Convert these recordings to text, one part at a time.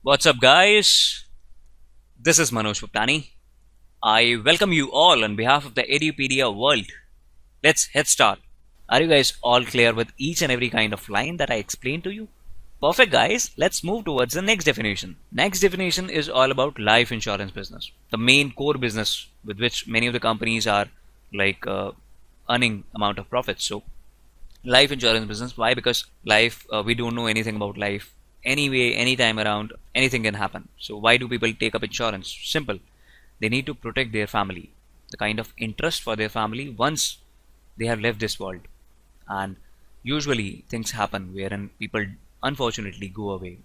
What's up, guys? This is Manoj Puptani. I welcome you all on behalf of the Edupedia world. Let's head start. Are you guys all clear with each and every kind of line that I explained to you? Perfect, guys. Let's move towards the next definition. Next definition is all about life insurance business, the main core business with which many of the companies are earning amount of profits. So, life insurance business. Why? Because life, we don't know anything about life. Anyway, anytime around, anything can happen. So why do people take up insurance? Simple. They need to protect their family, the kind of interest for their family once they have left this world. And usually things happen wherein people unfortunately go away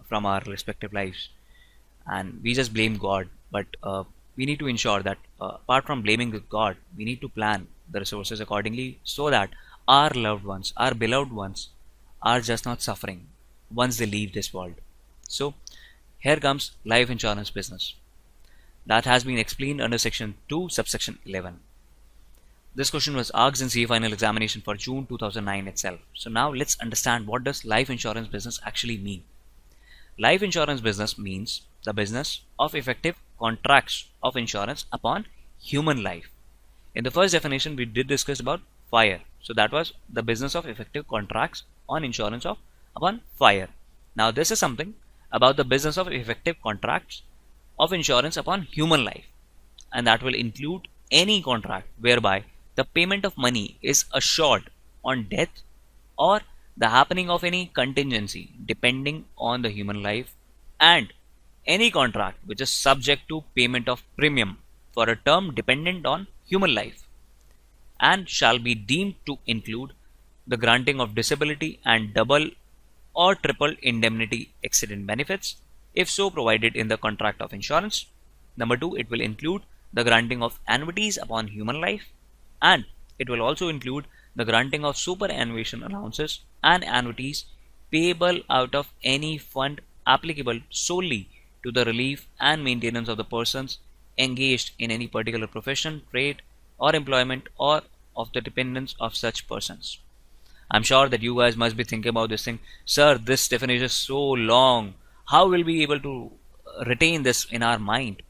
from our respective lives, and we just blame God. But we need to ensure that apart from blaming the God, we need to plan the resources accordingly so that our loved ones, our beloved ones, are just not suffering once they leave this world. So here comes life insurance business. That has been explained under section 2 subsection 11. This question was asked in CA final examination for June 2009 itself. So now let's understand, what does life insurance business actually mean. Life insurance business means the business of effective contracts of insurance upon human life. In the first definition, we did discuss about fire. So that was the business of effective contracts on insurance of upon fire. Now this is something about the business of effective contracts of insurance upon human life, and that will include any contract whereby the payment of money is assured on death or the happening of any contingency depending on the human life, and any contract which is subject to payment of premium for a term dependent on human life, and shall be deemed to include the granting of disability and double or triple indemnity accident benefits if so provided in the contract of insurance. Number 2, it will include the granting of annuities upon human life, and it will also include the granting of superannuation allowances and annuities payable out of any fund applicable solely to the relief and maintenance of the persons engaged in any particular profession, trade, or employment, or of the dependents of such persons. I'm sure that you guys must be thinking about this thing. Sir, this definition is so long. How will we be able to retain this in our mind?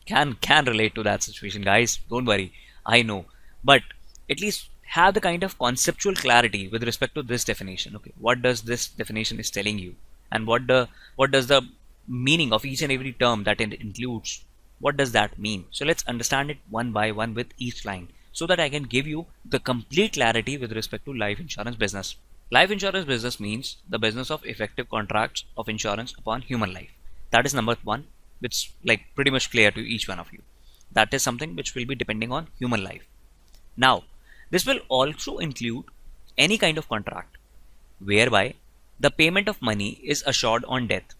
Can relate to that situation, guys. Don't worry. I know. But at least have the kind of conceptual clarity with respect to this definition. Okay, what does this definition is telling you? And what does the meaning of each and every term that it includes? What does that mean? So let's understand it one by one with each line, so that I can give you the complete clarity with respect to life insurance business. Life insurance business means the business of effective contracts of insurance upon human life. That is number 1, which like pretty much clear to each one of you. That is something which will be depending on human life. Now, this will also include any kind of contract whereby the payment of money is assured on death.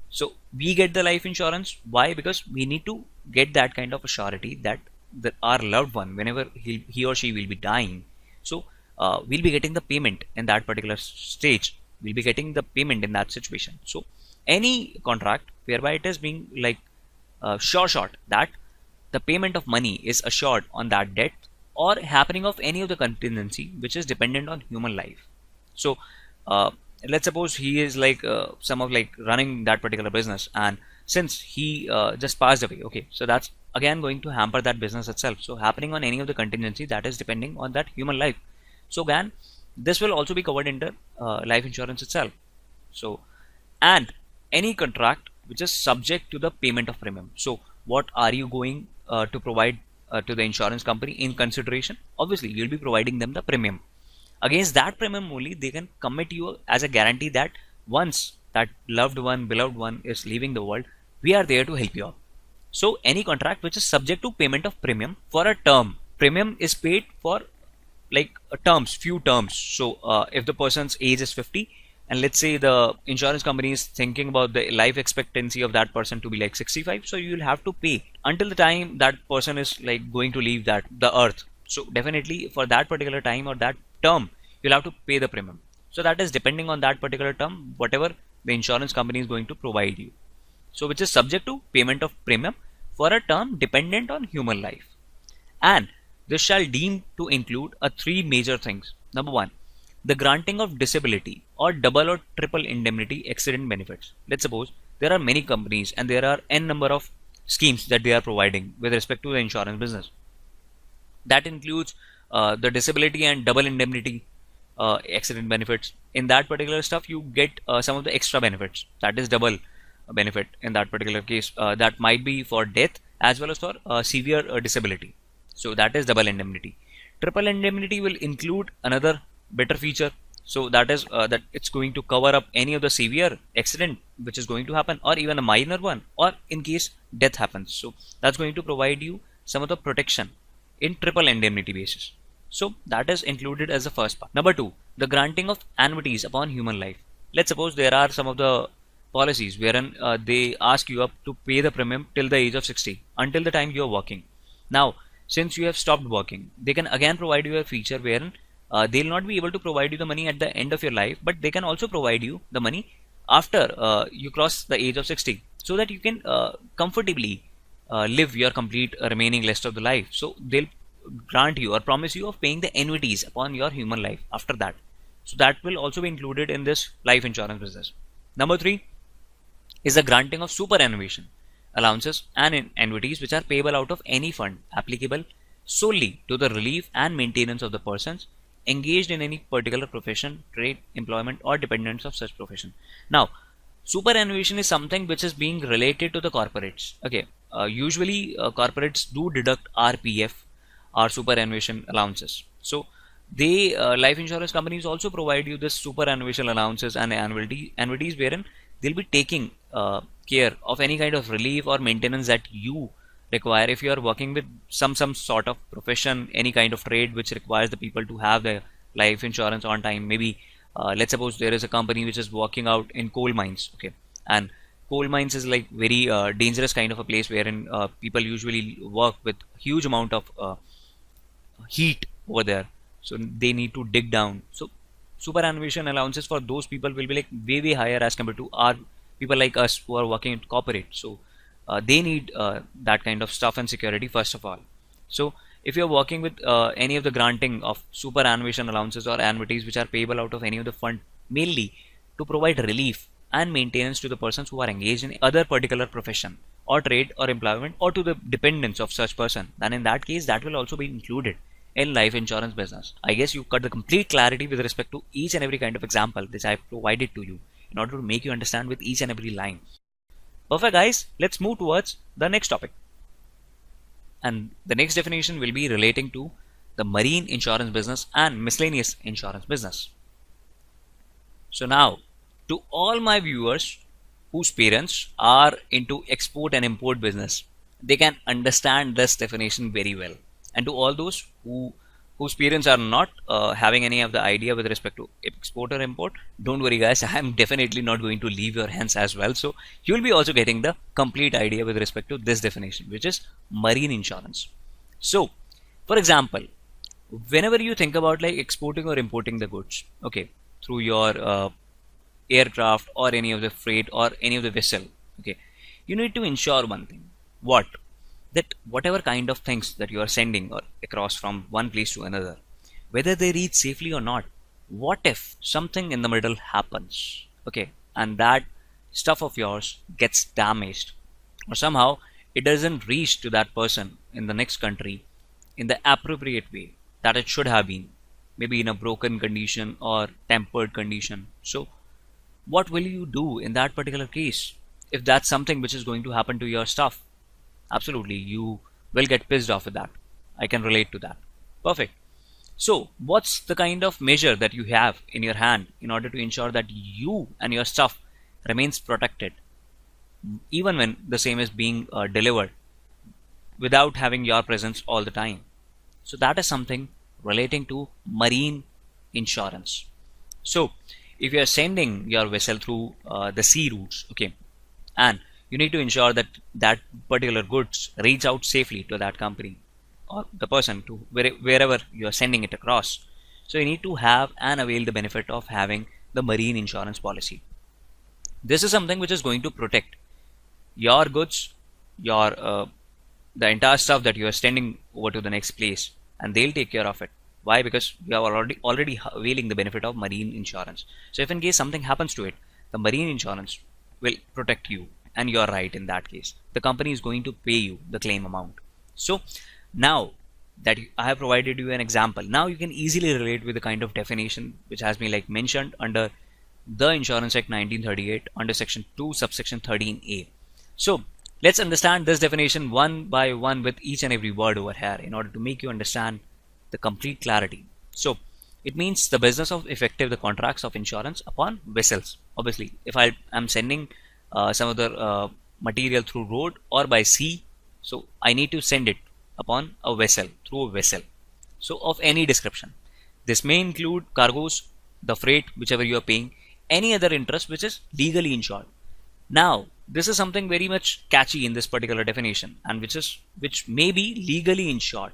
So we get the life insurance. Why? Because we need to get that kind of a surety that our loved one, whenever he or she will be dying, so we'll be getting the payment in that particular stage. We'll be getting the payment in that situation. So any contract whereby it is being like short that the payment of money is assured on that death or happening of any of the contingency which is dependent on human life. So let's suppose he is like some of like running that particular business, and since he just passed away, okay, so that's again going to hamper that business itself. So happening on any of the contingency that is depending on that human life, so again this will also be covered under life insurance itself. So, and any contract which is subject to the payment of premium. So what are you going to provide to the insurance company in consideration? Obviously you'll be providing them the premium. Against that premium only they can commit you as a guarantee that once that loved one, beloved one is leaving the world, we are there to help you out. So any contract which is subject to payment of premium for a term, premium is paid for like few terms. So if the person's age is 50, and let's say the insurance company is thinking about the life expectancy of that person to be like 65, so you will have to pay until the time that person is like going to leave the earth. So definitely for that particular time or that term, you'll have to pay the premium. So that is depending on that particular term, whatever the insurance company is going to provide you. So which is subject to payment of premium for a term dependent on human life. And this shall deem to include 3 major things. Number 1, the granting of disability or double or triple indemnity accident benefits. Let's suppose there are many companies and there are n number of schemes that they are providing with respect to the insurance business. That includes the disability and double indemnity accident benefits. In that particular stuff, you get some of the extra benefits. That is double benefit in that particular case. That might be for death as well as for severe disability. So that is double indemnity. Triple indemnity will include another better feature. So that is that it's going to cover up any of the severe accident which is going to happen, or even a minor one, or in case death happens. So that's going to provide you some of the protection in triple indemnity basis. So that is included as the first part. Number two, the granting of annuities upon human life. Let's suppose there are some of the policies wherein they ask you up to pay the premium till the age of 60 until the time you are working. Now, since you have stopped working, they can again provide you a feature wherein they'll not be able to provide you the money at the end of your life, but they can also provide you the money after you cross the age of 60, so that you can comfortably live your complete remaining rest of the life. So they'll grant you or promise you of paying the annuities upon your human life after that. So that will also be included in this life insurance business. Number three is the granting of superannuation allowances and annuities which are payable out of any fund applicable solely to the relief and maintenance of the persons engaged in any particular profession, trade, employment, or dependents of such profession. Now, superannuation is something which is being related to the corporates. Okay, usually corporates do deduct RPF or superannuation allowances. So they life insurance companies also provide you this superannuation allowances and annuities wherein they'll be taking care of any kind of relief or maintenance that you require if you are working with some sort of profession, any kind of trade which requires the people to have their life insurance on time. Maybe let's suppose there is a company which is working out in coal mines, okay, and coal mines is like very dangerous kind of a place wherein people usually work with huge amount of heat over there, so they need to dig down. So superannuation allowances for those people will be like way higher as compared to our people like us who are working in corporate. So they need that kind of stuff and security first of all. So if you're working with any of the granting of superannuation allowances or annuities which are payable out of any of the fund, mainly to provide relief and maintenance to the persons who are engaged in other particular profession or trade or employment, or to the dependents of such person, then in that case that will also be included in life insurance business. I guess you got the complete clarity with respect to each and every kind of example which I provided to you in order to make you understand with each and every line. Perfect guys, let's move towards the next topic. And the next definition will be relating to the marine insurance business and miscellaneous insurance business. So now, to all my viewers whose parents are into export and import business, they can understand this definition very well. And to all those whose parents are not having any of the idea with respect to export or import, don't worry guys, I am definitely not going to leave your hands as well. So you will be also getting the complete idea with respect to this definition, which is marine insurance. So for example, whenever you think about like exporting or importing the goods, okay, through your aircraft or any of the freight or any of the vessel, okay, you need to ensure one thing. What? That whatever kind of things that you are sending or across from one place to another, whether they reach safely or not, what if something in the middle happens, okay, and that stuff of yours gets damaged, or somehow it doesn't reach to that person in the next country in the appropriate way that it should have been, maybe in a broken condition or tempered condition. So what will you do in that particular case if that's something which is going to happen to your stuff? Absolutely, you will get pissed off with that. I can relate to that. Perfect. So what's the kind of measure that you have in your hand in order to ensure that you and your stuff remains protected even when the same is being delivered without having your presence all the time? So that is something relating to marine insurance. So if you are sending your vessel through the sea routes, okay, and you need to ensure that that particular goods reach out safely to that company or the person to wherever you are sending it across. So you need to have and avail the benefit of having the marine insurance policy. This is something which is going to protect your goods, your the entire stuff that you are sending over to the next place, and they'll take care of it. Why? Because you are already availing the benefit of marine insurance. So if in case something happens to it, the marine insurance will protect you, and you're right in that case. The company is going to pay you the claim amount. So now that I have provided you an example, now you can easily relate with the kind of definition which has been like mentioned under the Insurance Act 1938 under section 2 subsection 13A. So let's understand this definition one by one with each and every word over here in order to make you understand the complete clarity. So it means the business of effective the contracts of insurance upon vessels. Obviously, if I am sending some of the material through road or by sea, so I need to send it upon a vessel, through a vessel, so of any description. This may include cargoes, the freight, whichever you are paying, any other interest which is legally insured. Now, this is something very much catchy in this particular definition, and which may be legally insured.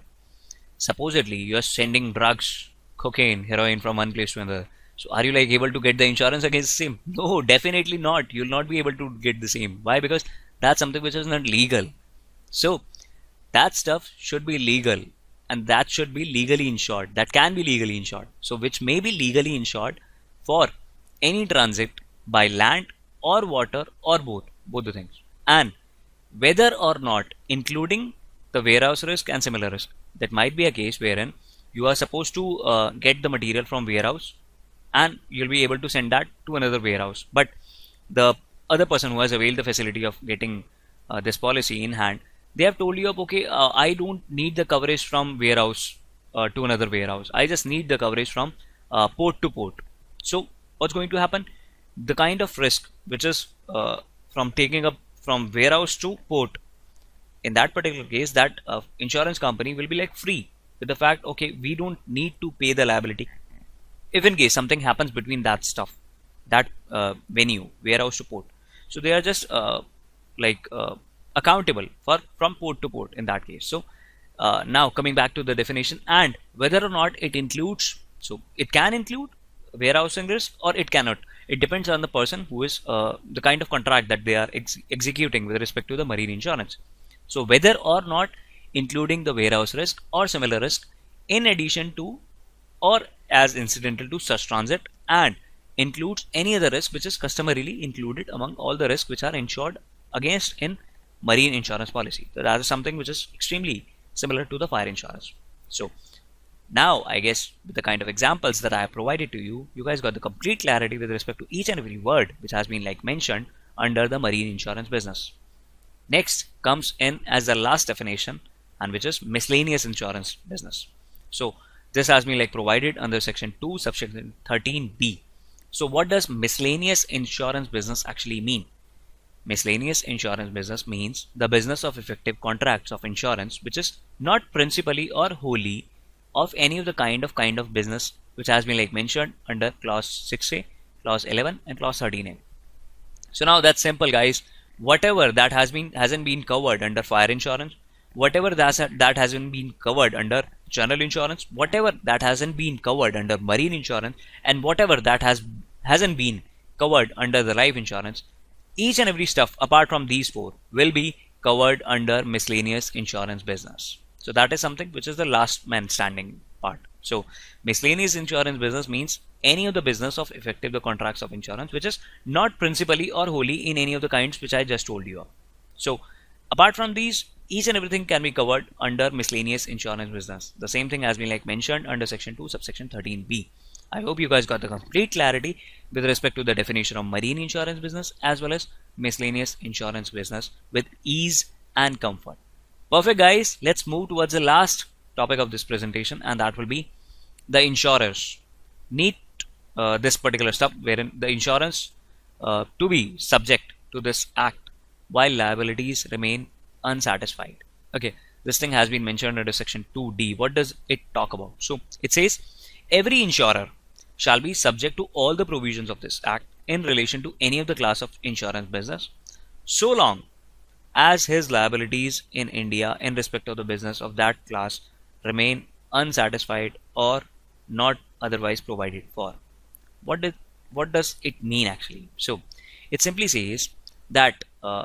Supposedly, you are sending drugs, cocaine, heroin from one place to another. So, are you like able to get the insurance against the same? No, definitely not. You'll not be able to get the same. Why? Because that's something which is not legal. So, that stuff should be legal, and that should be legally insured. That can be legally insured. So, which may be legally insured for any transit by land or water or both the things, and whether or not including the warehouse risk and similar risk. That might be a case wherein you are supposed to get the material from warehouse, and you'll be able to send that to another warehouse, but the other person who has availed the facility of getting this policy in hand, they have told you, okay, I don't need the coverage from warehouse to another warehouse, I just need the coverage from port to port. So what's going to happen? The kind of risk which is from taking up from warehouse to port, in that particular case, that insurance company will be like free with the fact, okay, we don't need to pay the liability if in case something happens between that stuff, that venue, warehouse to port. So they are just accountable for from port to port in that case. So now coming back to the definition and whether or not it includes, so it can include warehousing risk or it cannot. It depends on the person who is the kind of contract that they are executing with respect to the marine insurance. So whether or not including the warehouse risk or similar risk in addition to or as incidental to such transit, and includes any other risk which is customarily included among all the risks which are insured against in marine insurance policy. So that is something which is extremely similar to the fire insurance. So now I guess with the kind of examples that I have provided to you, you guys got the complete clarity with respect to each and every word which has been like mentioned under the marine insurance business. Next comes in as the last definition, and which is miscellaneous insurance business. So this has been like provided under section 2 subsection 13B. So what does miscellaneous insurance business actually mean? Miscellaneous insurance business means the business of effective contracts of insurance which is not principally or wholly of any of the kind of business which has been like mentioned under clause 6A, clause 11 and clause 13A. So now that's simple, guys. Whatever that hasn't been covered under fire insurance, whatever that hasn't been covered under general insurance, whatever that hasn't been covered under marine insurance, and whatever that hasn't been covered under the life insurance, each and every stuff apart from these four will be covered under miscellaneous insurance business. So that is something which is the last man standing part. So miscellaneous insurance business means any of the business of effective the contracts of insurance which is not principally or wholly in any of the kinds which I just told you of. So apart from these, each and everything can be covered under miscellaneous insurance business. The same thing has been like mentioned under section 2 subsection 13B. I hope you guys got the complete clarity with respect to the definition of marine insurance business as well as miscellaneous insurance business with ease and comfort. Perfect, guys. Let's move towards the last topic of this presentation, and that will be the insurers need this particular stuff wherein the insurance to be subject to this act while liabilities remain unsatisfied. Okay, this thing has been mentioned under section 2D. What does it talk about? So it says every insurer shall be subject to all the provisions of this act in relation to any of the class of insurance business so long as his liabilities in India in respect of the business of that class remain unsatisfied or not otherwise provided for. What does it mean actually? So it simply says that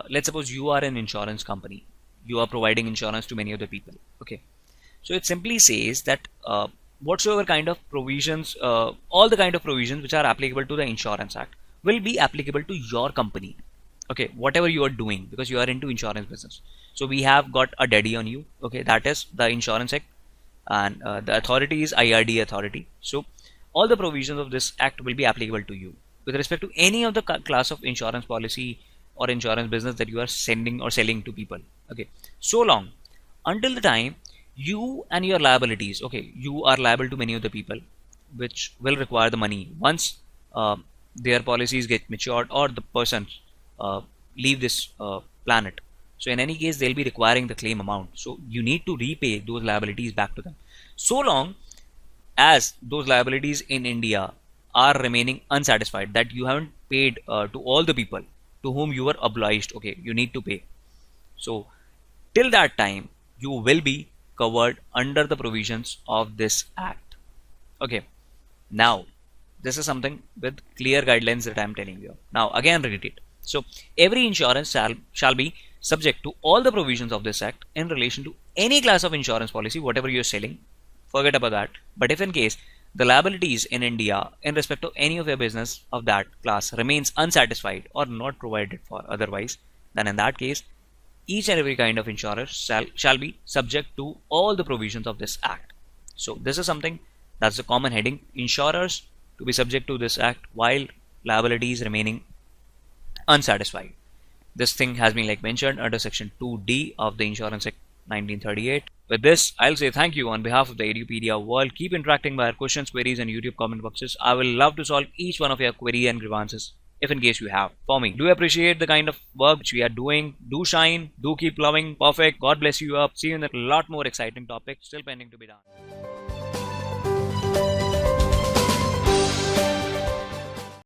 let's suppose you are an insurance company, you are providing insurance to many other people. Okay, so it simply says that whatsoever kind of provisions, all the kind of provisions which are applicable to the Insurance Act will be applicable to your company. Okay, whatever you are doing, because you are into insurance business. So we have got a daddy on you. Okay, that is the Insurance Act, and the authority is IRD authority. So all the provisions of this act will be applicable to you with respect to any of the class of insurance policy or insurance business that you are sending or selling to people. Okay, so long until the time you and your liabilities, okay, you are liable to many of the people which will require the money once their policies get matured or the persons uh, leave this planet. So in any case, they'll be requiring the claim amount. So you need to repay those liabilities back to them. So long as those liabilities in India are remaining unsatisfied, that you haven't paid to all the people to whom you were obliged, okay, you need to pay. So till that time, you will be covered under the provisions of this act. Okay. Now, this is something with clear guidelines that I am telling you. Now, again, read it. So, every insurance shall be subject to all the provisions of this act in relation to any class of insurance policy, whatever you're selling. Forget about that. But if in case the liabilities in India in respect to any of your business of that class remains unsatisfied or not provided for otherwise, then in that case, each and every kind of insurer shall be subject to all the provisions of this act. So this is something that's the common heading: insurers to be subject to this act while liabilities remaining unsatisfied. This thing has been like mentioned under section 2D of the Insurance Act 1938. With this, I'll say thank you on behalf of the Edupedia world. Keep interacting via questions, queries, and YouTube comment boxes. I will love to solve each one of your queries and grievances, if in case you have for me. Do appreciate the kind of work which we are doing. Do shine. Do keep loving. Perfect. God bless you up. See you in a lot more exciting topics still pending to be done.